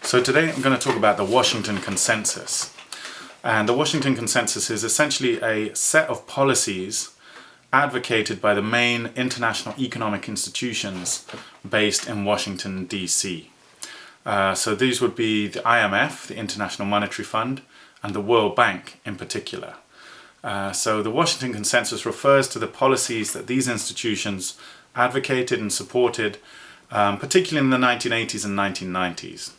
So today I'm going to talk about the Washington Consensus. And the Washington Consensus is essentially a set of policies advocated by the main international economic institutions based in Washington, D.C. So these would be the IMF, the International Monetary Fund, and the World Bank in particular. So the Washington Consensus refers to the policies that these institutions advocated and supported, particularly in the 1980s and 1990s.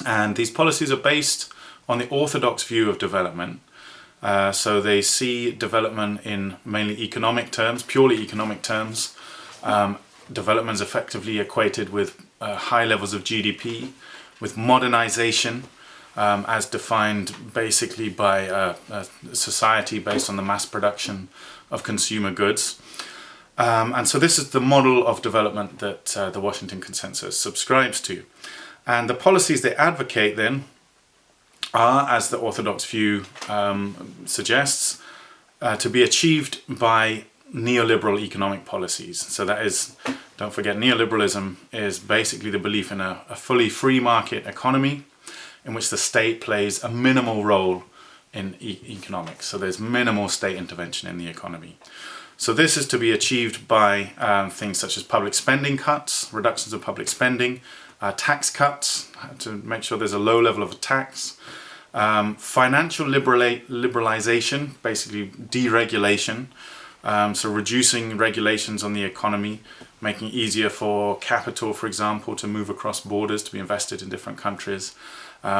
And these policies are based on the orthodox view of development. So they see development in mainly economic terms, purely economic terms. Development is effectively equated with high levels of GDP, with modernization, as defined basically by a society based on the mass production of consumer goods. And so this is the model of development that the Washington Consensus subscribes to. And the policies they advocate then are, as the orthodox view suggests, to be achieved by neoliberal economic policies. So that is, don't forget, neoliberalism is basically the belief in a fully free market economy in which the state plays a minimal role in economics. So there's minimal state intervention in the economy. So this is to be achieved by things such as public spending cuts, reductions of public spending, tax cuts to make sure there's a low level of tax, financial liberalization, basically deregulation, so reducing regulations on the economy, making it easier for capital, for example, to move across borders to be invested in different countries,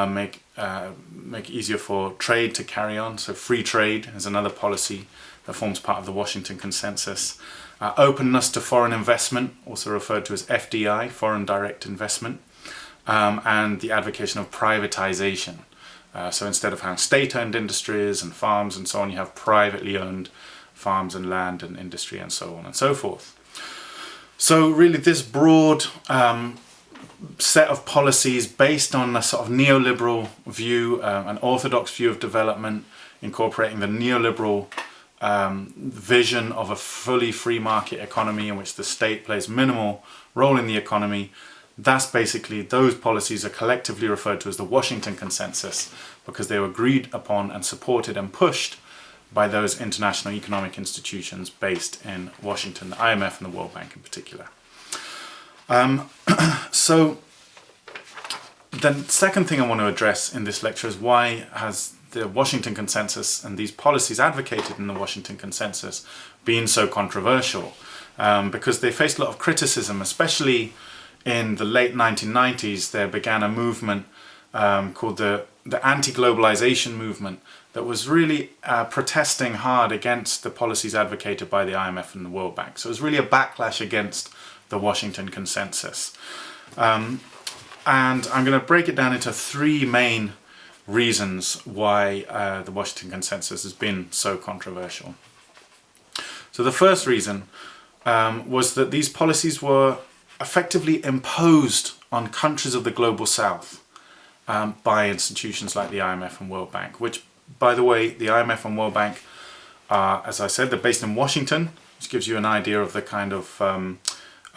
make it easier for trade to carry on. So free trade is another policy that forms part of the Washington Consensus. Openness to foreign investment, also referred to as FDI, foreign direct investment, and the advocacy of privatization. So instead of having state-owned industries and farms and so on, you have privately owned farms and land and industry and so on and so forth. So really this broad set of policies based on a sort of neoliberal view, an orthodox view of development, incorporating the neoliberal vision of a fully free market economy in which the state plays minimal role in the economy. That's basically, those policies are collectively referred to as the Washington Consensus because they were agreed upon and supported and pushed by those international economic institutions based in Washington, the IMF and the World Bank in particular. So the second thing I want to address in this lecture is why has the Washington Consensus and these policies advocated in the Washington Consensus been so controversial? Because they faced a lot of criticism, especially in the late 1990s. There began a movement called the anti-globalization movement that was really protesting hard against the policies advocated by the IMF and the World Bank. So it was really a backlash against the Washington Consensus. And I'm going to break it down into three main reasons why the Washington Consensus has been so controversial. So the first reason was that these policies were effectively imposed on countries of the global south by institutions like the IMF and World Bank, which, by the way, the IMF and World Bank are, as I said, they're based in Washington, which gives you an idea of the kind of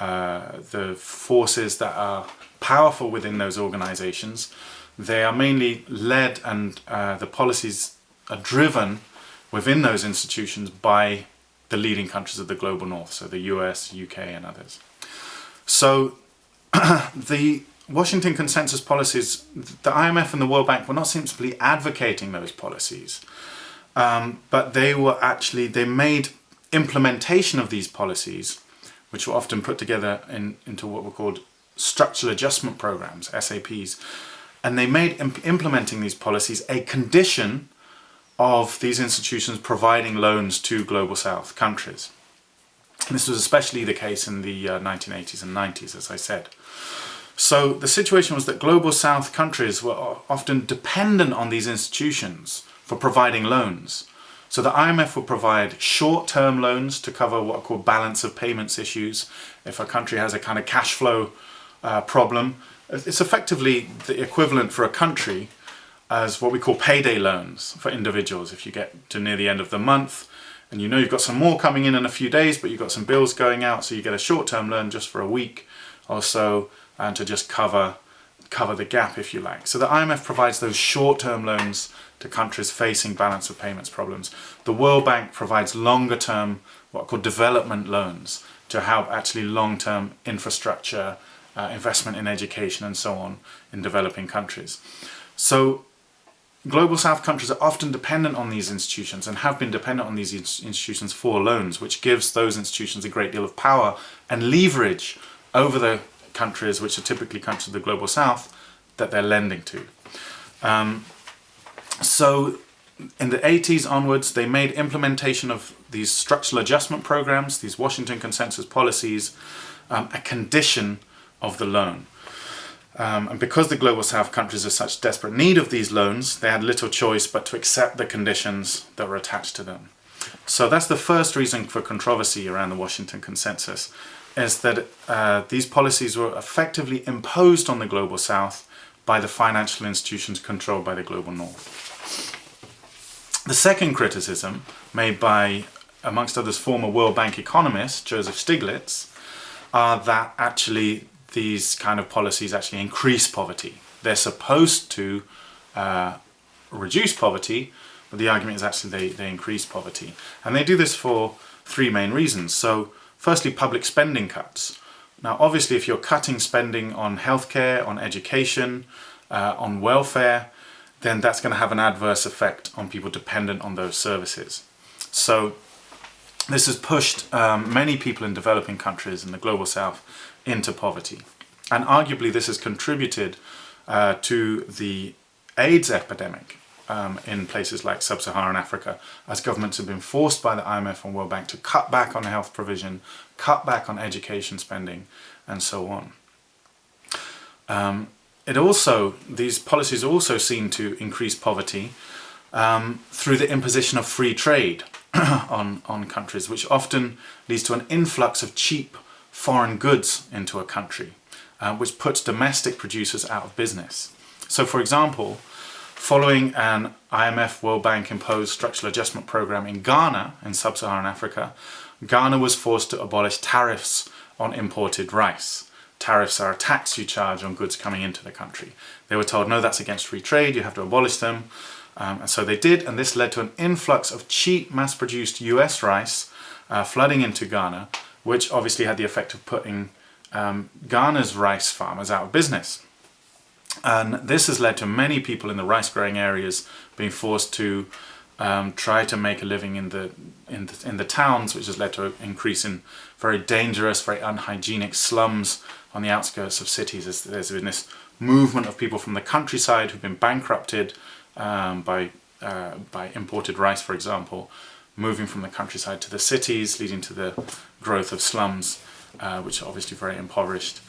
the forces that are powerful within those organizations. They are mainly led and the policies are driven within those institutions by the leading countries of the global north, so the US, UK and others. So the Washington Consensus policies, the IMF and the World Bank were not simply advocating those policies, but they made implementation of these policies, which were often put together into what were called structural adjustment programs, SAPs, and they made implementing these policies a condition of these institutions providing loans to global south countries. And this was especially the case in the 1980s and 90s, as I said. So the situation was that global south countries were often dependent on these institutions for providing loans. So the IMF would provide short-term loans to cover what are called balance of payments issues. If a country has a kind of cash flow problem, it's effectively the equivalent for a country as what we call payday loans for individuals. If you get to near the end of the month and you know you've got some more coming in a few days, but you've got some bills going out, so you get a short-term loan just for a week or so, and to just cover cover the gap, if you like. So the IMF provides those short-term loans to countries facing balance of payments problems. The World Bank provides longer-term, what are called development loans, to help actually long-term infrastructure, investment in education and so on in developing countries. So Global South countries are often dependent on these institutions and have been dependent on these institutions for loans, which gives those institutions a great deal of power and leverage over the countries, which are typically countries of the Global South, that they're lending to. So in the 80s onwards, they made implementation of these structural adjustment programs, these Washington Consensus policies, a condition of the loan. And because the Global South countries are such desperate need of these loans, they had little choice but to accept the conditions that were attached to them. So that's the first reason for controversy around the Washington Consensus, is that these policies were effectively imposed on the Global South by the financial institutions controlled by the Global North. The second criticism, made by, amongst others, former World Bank economist Joseph Stiglitz, are that actually these kind of policies actually increase poverty. They're supposed to reduce poverty, but the argument is actually they increase poverty. And they do this for three main reasons. So, firstly, public spending cuts. Now, obviously, if you're cutting spending on healthcare, on education, on welfare, then that's going to have an adverse effect on people dependent on those services. So, this has pushed many people in developing countries in the Global South into poverty. And arguably this has contributed to the AIDS epidemic in places like Sub-Saharan Africa, as governments have been forced by the IMF and World Bank to cut back on health provision, cut back on education spending, and so on. These policies also seem to increase poverty through the imposition of free trade on countries, which often leads to an influx of cheap foreign goods into a country, which puts domestic producers out of business. So, for example, following an IMF World Bank imposed structural adjustment program in Ghana, in Sub-Saharan Africa, Ghana was forced to abolish tariffs on imported rice. Tariffs are a tax you charge on goods coming into the country. They were told, no, that's against free trade, you have to abolish them. And so they did, and this led to an influx of cheap, mass-produced US rice flooding into Ghana, which obviously had the effect of putting Ghana's rice farmers out of business. And this has led to many people in the rice-growing areas being forced to try to make a living in the towns, which has led to an increase in very dangerous, very unhygienic slums on the outskirts of cities. There's been this movement of people from the countryside who've been bankrupted by imported rice, for example, moving from the countryside to the cities, leading to the growth of slums, which are obviously very impoverished,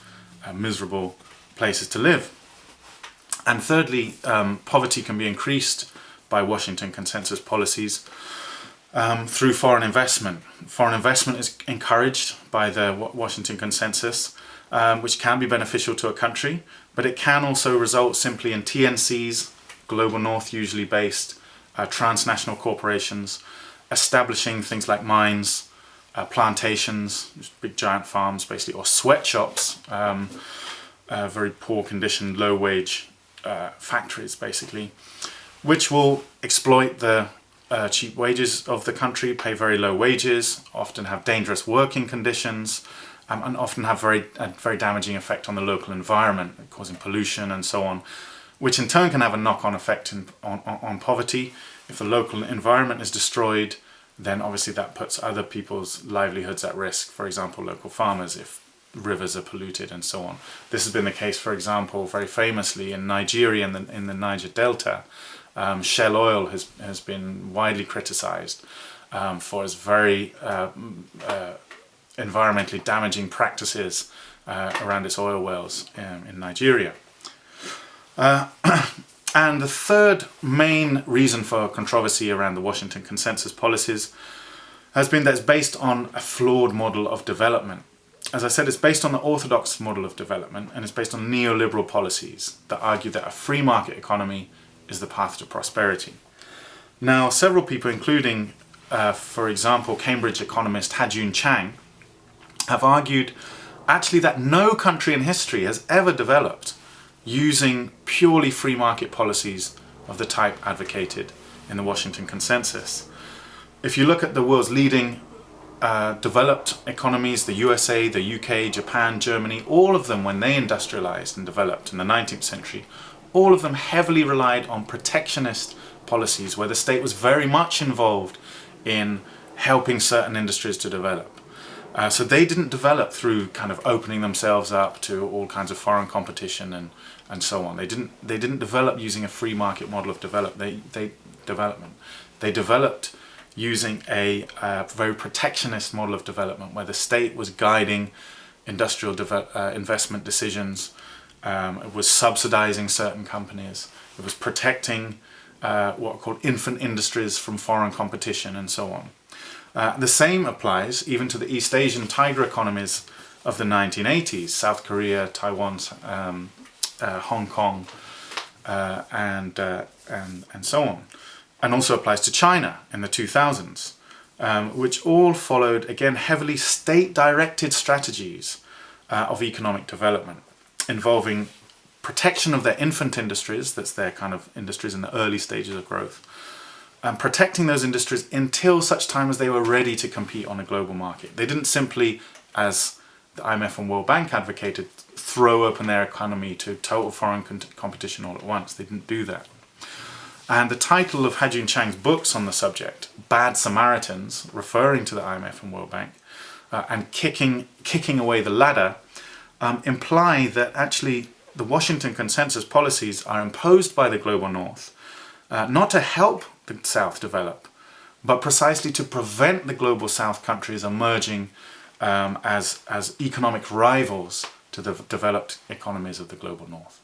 miserable places to live. And thirdly, poverty can be increased by Washington Consensus policies through foreign investment. Foreign investment is encouraged by the Washington Consensus, which can be beneficial to a country, but it can also result simply in TNCs, Global North usually based, transnational corporations, establishing things like mines, plantations, big giant farms basically, or sweatshops, very poor conditioned, low wage factories basically, which will exploit the cheap wages of the country, pay very low wages, often have dangerous working conditions, and often have a very damaging effect on the local environment, causing pollution and so on, which in turn can have a knock-on effect on poverty. If the local environment is destroyed, then obviously that puts other people's livelihoods at risk, for example, local farmers, if rivers are polluted and so on. This has been the case, for example, very famously in Nigeria, in the Niger Delta. Shell oil has been widely criticized for its very environmentally damaging practices around its oil wells in Nigeria. And the third main reason for controversy around the Washington Consensus policies has been that it's based on a flawed model of development. As I said, it's based on the orthodox model of development, and it's based on neoliberal policies that argue that a free market economy is the path to prosperity. Now, several people, including, for example, Cambridge economist Ha-Joon Chang, have argued actually that no country in history has ever developed using purely free market policies of the type advocated in the Washington Consensus. If you look at the world's leading developed economies, the USA, the UK, Japan, Germany, all of them, when they industrialized and developed in the 19th century, all of them heavily relied on protectionist policies where the state was very much involved in helping certain industries to develop. So they didn't develop through kind of opening themselves up to all kinds of foreign competition and so on. They didn't develop using a free market model of development. They developed using a very protectionist model of development where the state was guiding industrial investment decisions, it was subsidizing certain companies, it was protecting what are called infant industries from foreign competition and so on. The same applies even to the East Asian tiger economies of the 1980s, South Korea, Taiwan, Hong Kong, and so on. And also applies to China in the 2000s, which all followed, again, heavily state-directed strategies of economic development, involving protection of their infant industries, that's their kind of industries in the early stages of growth, and protecting those industries until such time as they were ready to compete on a global market. They didn't simply, as the IMF and World Bank advocated, throw open their economy to total foreign competition all at once. They didn't do that. And the title of Ha-Joon Chang's books on the subject, Bad Samaritans, referring to the IMF and World Bank, and kicking away the ladder, imply that actually the Washington Consensus policies are imposed by the global North, not to help the South develop, but precisely to prevent the global South countries emerging as economic rivals to the developed economies of the global North.